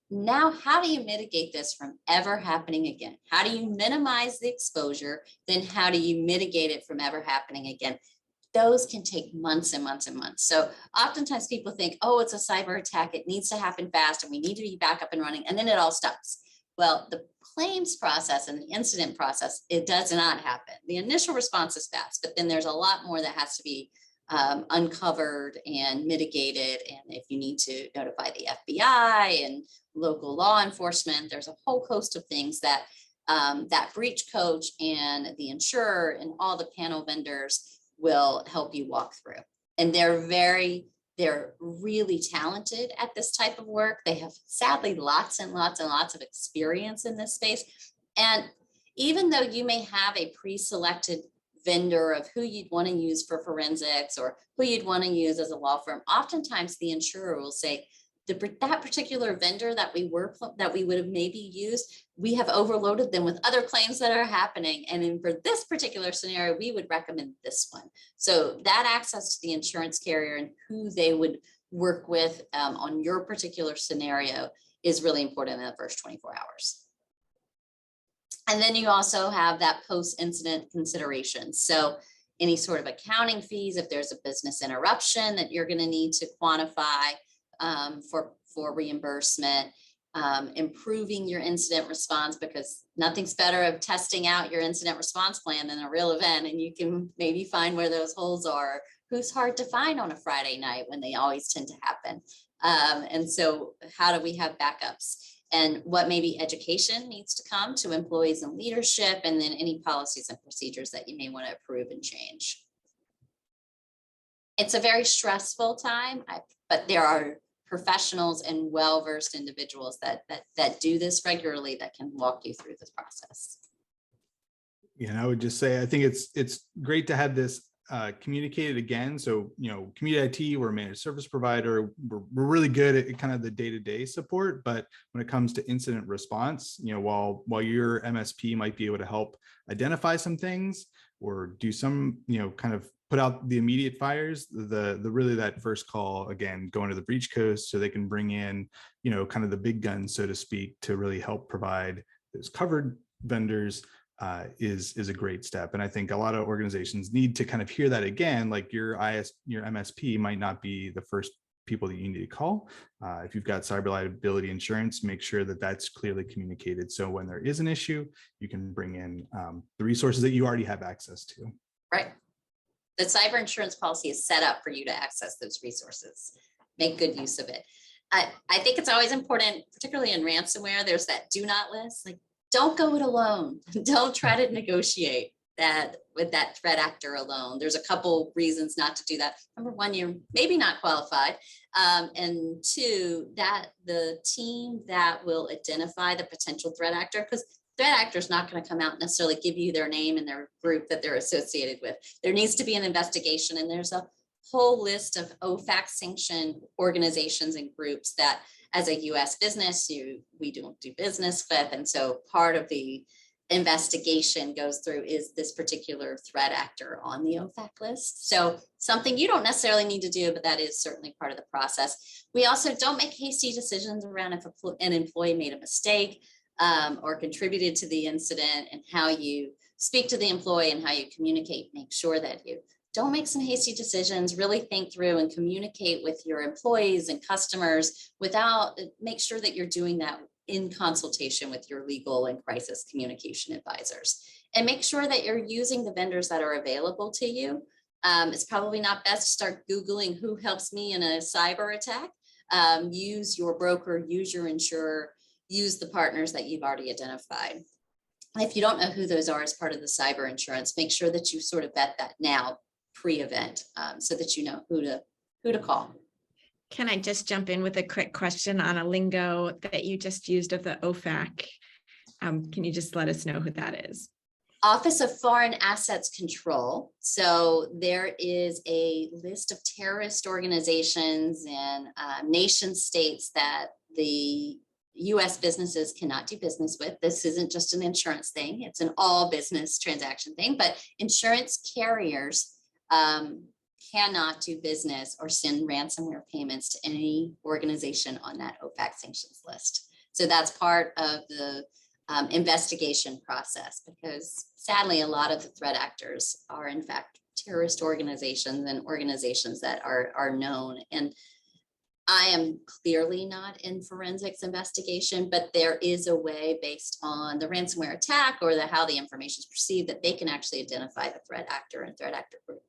Now, how do you mitigate this from ever happening again? How do you minimize the exposure? Then how do you mitigate it from ever happening again? Those can take months and months and months. So oftentimes people think, oh, it's a cyber attack. It needs to happen fast and we need to be back up and running. And then it all stops. Well, the claims process and the incident process, it does not happen. The initial response is fast, but then there's a lot more that has to be uncovered and mitigated. And if you need to notify the FBI and local law enforcement, there's a whole host of things that that breach coach and the insurer and all the panel vendors will help you walk through. And they're really talented at this type of work. They have sadly lots and lots and lots of experience in this space. And even though you may have a pre-selected vendor of who you'd want to use for forensics or who you'd want to use as a law firm, oftentimes the insurer will say, that particular vendor that we would have maybe used, we have overloaded them with other claims that are happening. And then for this particular scenario, we would recommend this one. So that access to the insurance carrier and who they would work with on your particular scenario is really important in the first 24 hours. And then you also have that post-incident consideration. So any sort of accounting fees, if there's a business interruption that you're going to need to quantify, for reimbursement, improving your incident response, because nothing's better of testing out your incident response plan than a real event. And you can maybe find where those holes are, who's hard to find on a Friday night when they always tend to happen. And so how do we have backups, and what maybe education needs to come to employees and leadership, and then any policies and procedures that you may want to approve and change. It's a very stressful time, but there are professionals and well-versed individuals that do this regularly that can walk you through this process. Yeah, and I would just say, I think it's great to have this communicated again. So, Community IT, we're a managed service provider. We're really good at kind of the day-to-day support, but when it comes to incident response, while your MSP might be able to help identify some things or do some, kind of put out the immediate fires, the really that first call, again, going to the breach coach so they can bring in, kind of the big guns, so to speak, to really help provide those covered vendors is a great step. And I think a lot of organizations need to kind of hear that again, like your MSP might not be the first people that you need to call. If you've got cyber liability insurance, make sure that that's clearly communicated. So when there is an issue, you can bring in the resources that you already have access to. Right. The cyber insurance policy is set up for you to access those resources. Make good use of it. I think it's always important, particularly in ransomware, there's that do not list. Like, don't go it alone. Don't try to negotiate that with that threat actor alone. There's a couple reasons not to do that. Number one, you're maybe not qualified. And two, that the team that will identify the potential threat actor, because threat actor is not going to come out and necessarily give you their name and their group that they're associated with. There needs to be an investigation, and there's a whole list of OFAC sanctioned organizations and groups that as a US business, we don't do business with. And so part of the investigation goes through, is this particular threat actor on the OFAC list? So something you don't necessarily need to do, but that is certainly part of the process. We also don't make hasty decisions around if an employee made a mistake or contributed to the incident, and how you speak to the employee and how you communicate. Make sure that you don't make some hasty decisions, really think through and communicate with your employees and customers make sure that you're doing that in consultation with your legal and crisis communication advisors, and make sure that you're using the vendors that are available to you. It's probably not best to start Googling who helps me in a cyber attack. Use your broker, use your insurer, use the partners that you've already identified. And if you don't know who those are as part of the cyber insurance, make sure that you sort of vet that now pre-event, so that you know who to call. Can I just jump in with a quick question on a lingo that you just used of the OFAC? Can you just let us know who that is? Office of Foreign Assets Control. So there is a list of terrorist organizations and nation states that the US businesses cannot do business with. This isn't just an insurance thing, it's an all business transaction thing, but insurance carriers cannot do business or send ransomware payments to any organization on that OFAC sanctions list. So that's part of the investigation process, because sadly, a lot of the threat actors are in fact terrorist organizations and organizations that are known. And I am clearly not in forensics investigation, but there is a way based on the ransomware attack or how the information is perceived that they can actually identify the threat actor and threat actor group.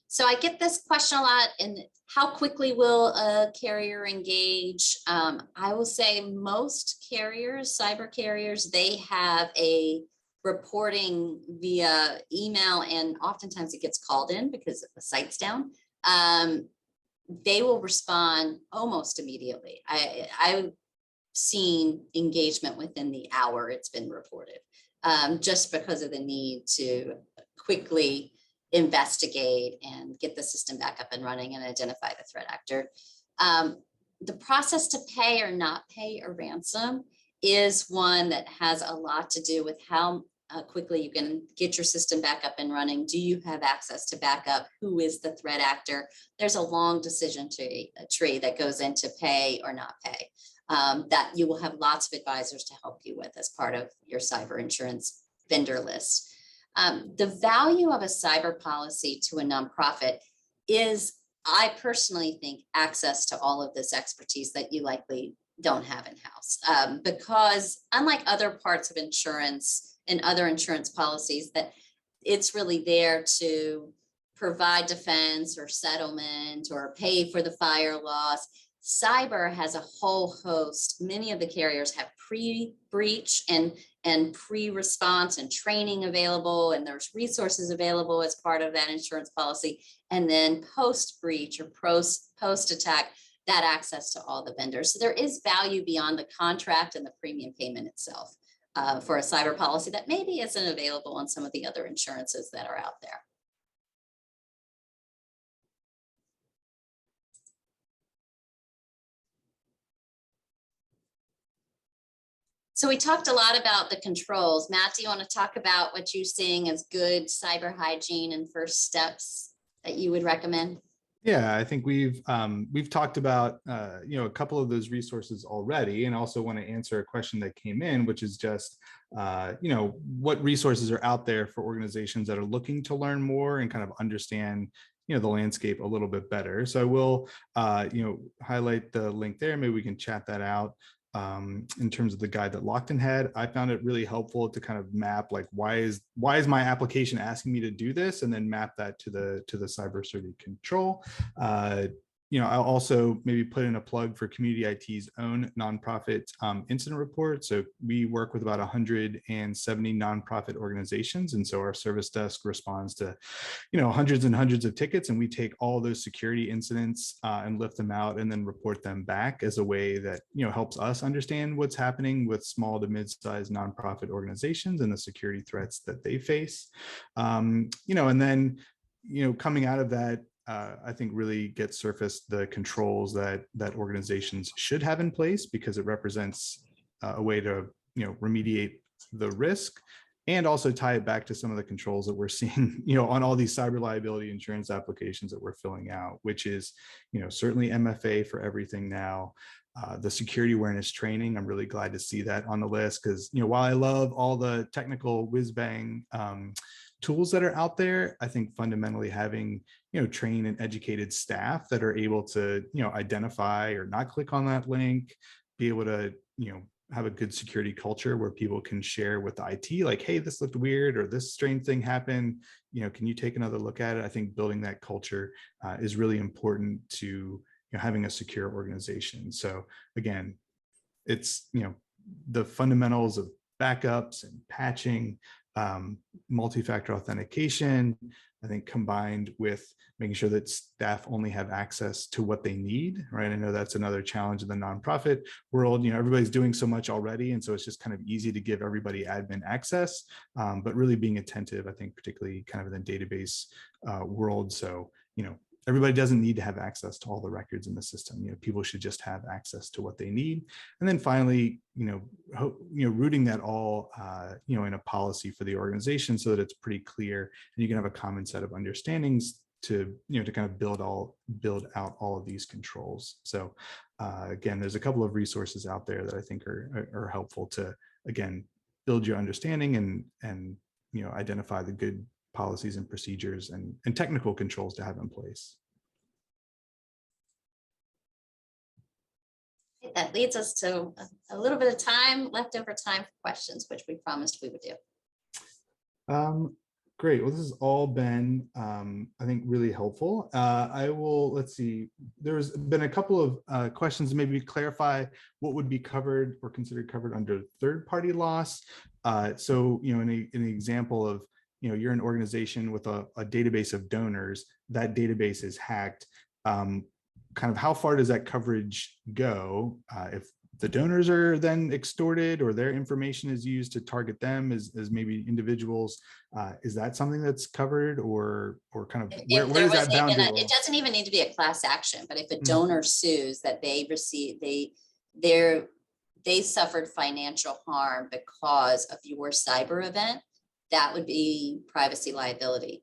So I get this question a lot, and how quickly will a carrier engage? I will say most carriers, cyber carriers, they have a reporting via email, and oftentimes it gets called in because the site's down. They will respond almost immediately. I've seen engagement within the hour it's been reported, just because of the need to quickly investigate and get the system back up and running and identify the threat actor. The process to pay or not pay a ransom is one that has a lot to do with how quickly you can get your system back up and running. Do you have access to backup? Who is the threat actor? There's a long decision tree that goes into pay or not pay, that you will have lots of advisors to help you with as part of your cyber insurance vendor list. The value of a cyber policy to a nonprofit is, I personally think, access to all of this expertise that you likely don't have in-house. Because unlike other parts of insurance and other insurance policies, that it's really there to provide defense or settlement or pay for the fire loss. Cyber has a whole host. Many of the carriers have pre-breach and pre-response and training available, and there's resources available as part of that insurance policy. And then post-breach or post-attack, that access to all the vendors. So there is value beyond the contract and the premium payment itself for a cyber policy that maybe isn't available on some of the other insurances that are out there. So we talked a lot about the controls. Matt, do you want to talk about what you're seeing as good cyber hygiene and first steps that you would recommend? Yeah, I think we've talked about a couple of those resources already, and also want to answer a question that came in, which is just what resources are out there for organizations that are looking to learn more and kind of understand the landscape a little bit better. So I will highlight the link there. Maybe we can chat that out. In terms of the guide that Lockton had, I found it really helpful to kind of map, like, why is my application asking me to do this, and then map that to the cybersecurity control. I'll also maybe put in a plug for Community IT's own nonprofit incident report. So we work with about 170 nonprofit organizations, and so our service desk responds to hundreds and hundreds of tickets, and we take all those security incidents and lift them out and then report them back as a way that helps us understand what's happening with small to mid-sized nonprofit organizations and the security threats that they face. And then coming out of that, I think really get surfaced the controls that organizations should have in place, because it represents a way to remediate the risk, and also tie it back to some of the controls that we're seeing on all these cyber liability insurance applications that we're filling out, which is certainly MFA for everything now. The security awareness training, I'm really glad to see that on the list, because while I love all the technical whiz bang tools that are out there, I think fundamentally having trained and educated staff that are able to identify or not click on that link, be able to have a good security culture where people can share with the IT, like, hey, this looked weird, or this strange thing happened, can you take another look at it? I think building that culture is really important to having a secure organization. So again, it's the fundamentals of backups and patching, multi-factor authentication, I think combined with making sure that staff only have access to what they need, right? I know that's another challenge in the nonprofit world. Everybody's doing so much already. And so it's just kind of easy to give everybody admin access, but really being attentive, I think, particularly kind of in the database world. So, everybody doesn't need to have access to all the records in the system. People should just have access to what they need. And then finally, rooting that all, in a policy for the organization so that it's pretty clear and you can have a common set of understandings to, to kind of build out all of these controls. So again, there's a couple of resources out there that I think are helpful to, again, build your understanding and identify the good policies and procedures and technical controls to have in place. That leads us to a little bit of leftover time for questions, which we promised we would do. Great. Well, this has all been, I think, really helpful. Let's see, there's been a couple of questions to maybe clarify what would be covered or considered covered under third-party loss. So, in an example of, you're an organization with a database of donors, that database is hacked. Kind of how far does that coverage go if the donors are then extorted or their information is used to target them as maybe individuals? Is that something that's covered or kind of where does that boundary? It doesn't even need to be a class action, but if a donor sues that they suffered financial harm because of your cyber event, that would be privacy liability.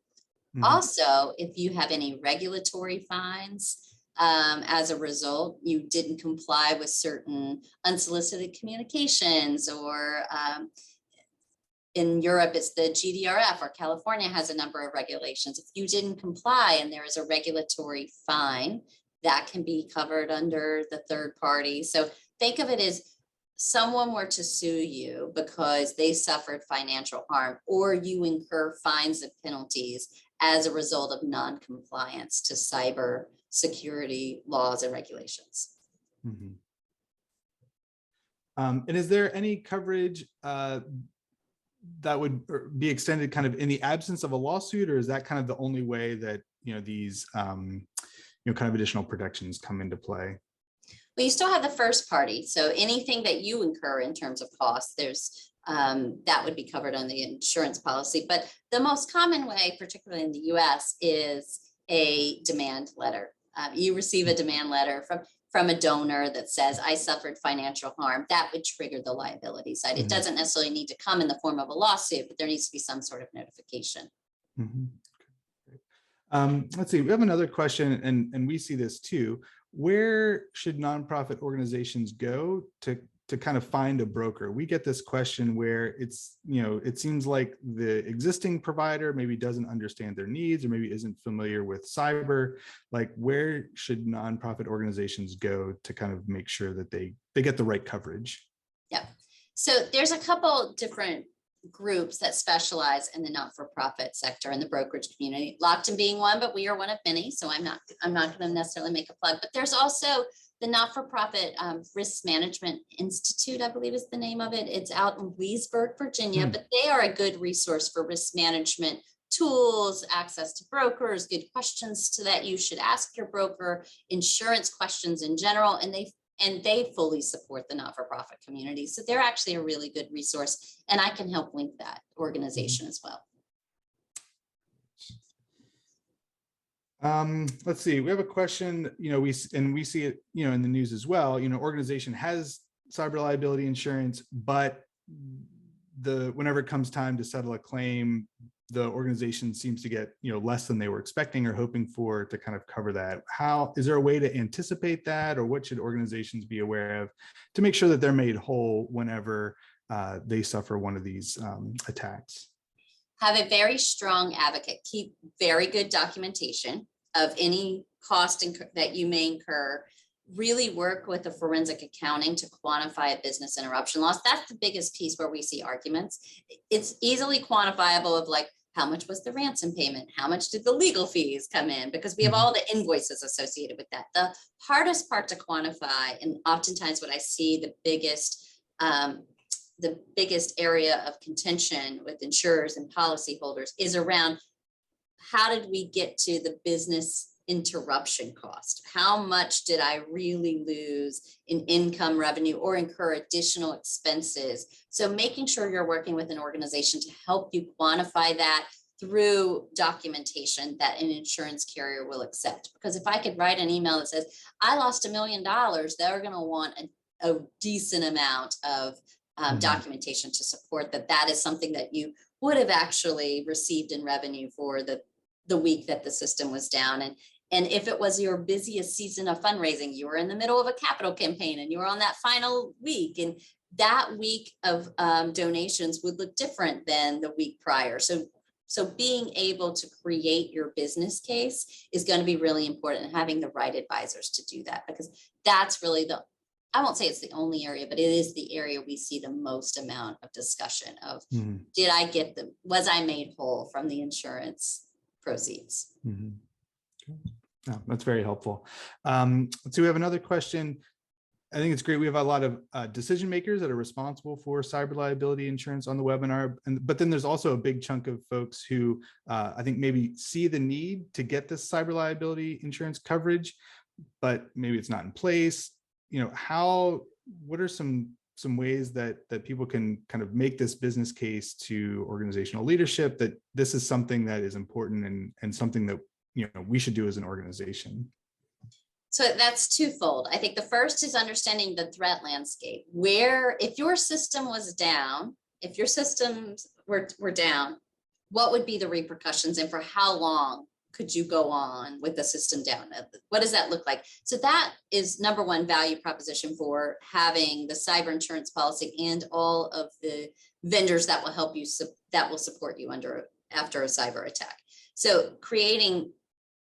Also, if you have any regulatory fines, as a result, you didn't comply with certain unsolicited communications, or in Europe, it's the GDRF, or California has a number of regulations. If you didn't comply and there is a regulatory fine, that can be covered under the third party. So think of it as someone were to sue you because they suffered financial harm, or you incur fines and penalties as a result of non-compliance to cyber security laws and regulations. And is there any coverage that would be extended kind of in the absence of a lawsuit, or is that kind of the only way that these kind of additional protections come into play? Well, you still have the first party, so anything that you incur in terms of costs, there's that would be covered on the insurance policy. But the most common way, particularly in the US, is a demand letter. You receive a demand letter from a donor that says, I suffered financial harm. That would trigger the liability side. It doesn't necessarily need to come in the form of a lawsuit, but there needs to be some sort of notification. Let's see, we have another question, and we see this too. Where should nonprofit organizations go to kind of find a broker? We get this question where it's, it seems like the existing provider maybe doesn't understand their needs or maybe isn't familiar with cyber. Like, where should nonprofit organizations go to kind of make sure that they get the right coverage? Yeah. So there's a couple different groups that specialize in the not-for-profit sector and the brokerage community, Lockton being one, but we are one of many. So I'm not going to necessarily make a plug, but there's also the not-for-profit Risk Management Institute, I believe is the name of it. It's out in Leesburg, Virginia, but they are a good resource for risk management tools, access to brokers, good questions to that you should ask your broker, insurance questions in general, and they fully support the not-for-profit community. So they're actually a really good resource, and I can help link that organization as well. Let's see, we have a question, we see it, in the news as well, organization has cyber liability insurance, but whenever it comes time to settle a claim, the organization seems to get, less than they were expecting or hoping for to kind of cover that. How is there a way to anticipate that, or what should organizations be aware of to make sure that they're made whole whenever they suffer one of these attacks? Have a very strong advocate. Keep very good documentation of any cost that you may incur. Really work with a forensic accounting to quantify a business interruption loss. That's the biggest piece where we see arguments. It's easily quantifiable of like, how much was the ransom payment? How much did the legal fees come in? Because we have all the invoices associated with that. The hardest part to quantify, and oftentimes what I see the the biggest area of contention with insurers and policyholders is around how did we get to the business interruption cost? How much did I really lose in income, revenue, or incur additional expenses? So making sure you're working with an organization to help you quantify that through documentation that an insurance carrier will accept. Because if I could write an email that says, I lost $1 million, they're going to want a decent amount of documentation to support that that is something that you would have actually received in revenue for the week that the system was down. And if it was your busiest season of fundraising, you were in the middle of a capital campaign and you were on that final week, and that week of donations would look different than the week prior. So being able to create your business case is going to be really important, and having the right advisors to do that, because that's really I won't say it's the only area, but it is the area we see the most amount of discussion of, was I made whole from the insurance proceeds? Oh, that's very helpful. So we have another question. I think it's great. We have a lot of decision makers that are responsible for cyber liability insurance on the webinar. But then there's also a big chunk of folks who I think maybe see the need to get this cyber liability insurance coverage, but maybe it's not in place. What are some ways that people can kind of make this business case to organizational leadership that this is something that is important and something that we should do as an organization? So that's twofold. I think the first is understanding the threat landscape, where if your system was down, if your systems were down, what would be the repercussions, and for how long could you go on with the system down? What does that look like? So that is number one value proposition for having the cyber insurance policy and all of the vendors that will help you, that will support you after a cyber attack. So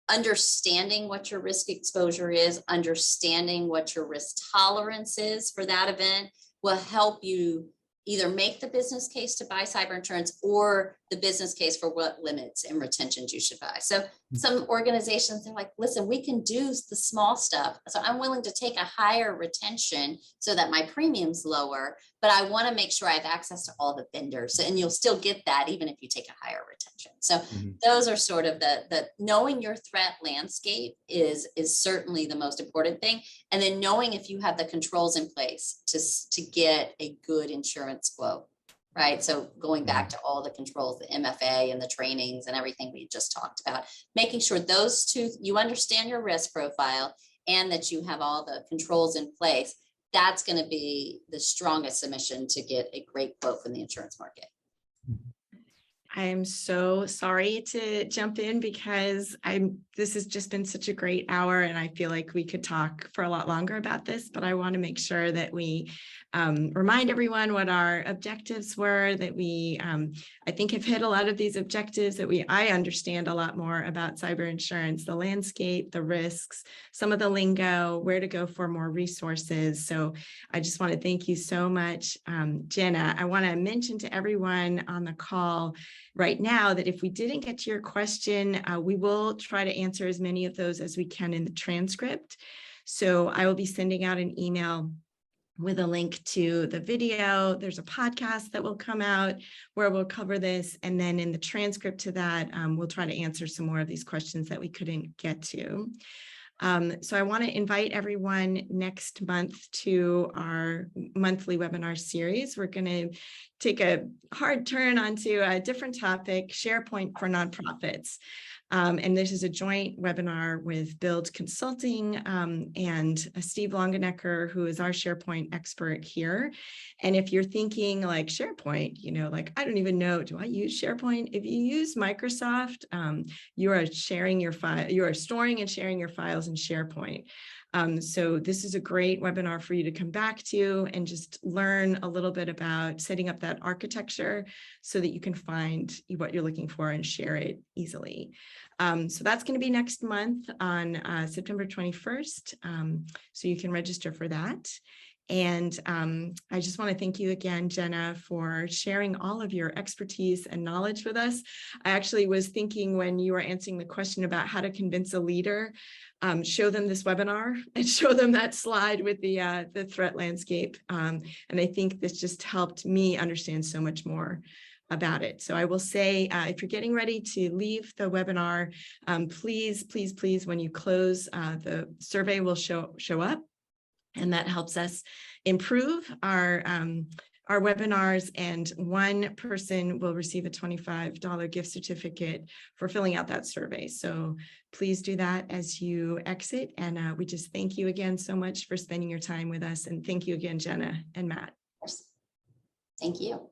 understanding what your risk exposure is, understanding what your risk tolerance is for that event will help you either make the business case to buy cyber insurance or the business case for what limits and retentions you should buy. So some organizations, they're like, listen, we can do the small stuff. So I'm willing to take a higher retention so that my premium's lower, but I want to make sure I have access to all the vendors, and you'll still get that even if you take a higher retention. So those are sort of the knowing your threat landscape is certainly the most important thing. And then knowing if you have the controls in place to get a good insurance quote, right? So going back to all the controls, the MFA and the trainings and everything we just talked about, making sure those two, you understand your risk profile and that you have all the controls in place, that's going to be the strongest submission to get a great quote from the insurance market. I'm so sorry to jump in because this has just been such a great hour, and I feel like we could talk for a lot longer about this, but I want to make sure that we remind everyone what our objectives were, that we, I think, have hit a lot of these objectives, that I understand a lot more about cyber insurance, the landscape, the risks, some of the lingo, where to go for more resources. So I just want to thank you so much, Jenna. I want to mention to everyone on the call right now that if we didn't get to your question, we will try to answer as many of those as we can in the transcript. So I will be sending out an email with a link to the video. There's a podcast that will come out where we'll cover this. And then in the transcript to that, we'll try to answer some more of these questions that we couldn't get to. So I want to invite everyone next month to our monthly webinar series. We're going to take a hard turn onto a different topic, SharePoint for nonprofits. And this is a joint webinar with Build Consulting and Steve Longenecker, who is our SharePoint expert here. And if you're thinking like SharePoint, like, I don't even know, do I use SharePoint? If you use Microsoft, you are sharing your file, you are storing and sharing your files in SharePoint. So this is a great webinar for you to come back to and just learn a little bit about setting up that architecture so that you can find what you're looking for and share it easily. So that's going to be next month on September 21st. So you can register for that. And I just want to thank you again, Jenna, for sharing all of your expertise and knowledge with us. I actually was thinking when you were answering the question about how to convince a leader, show them this webinar and show them that slide with the threat landscape. And I think this just helped me understand so much more about it. So I will say, if you're getting ready to leave the webinar, please, please, please, when you close, the survey will show up. And that helps us improve our webinars, and one person will receive a $25 gift certificate for filling out that survey. So please do that as you exit. And we just thank you again so much for spending your time with us. And thank you again, Jenna and Matt. Thank you.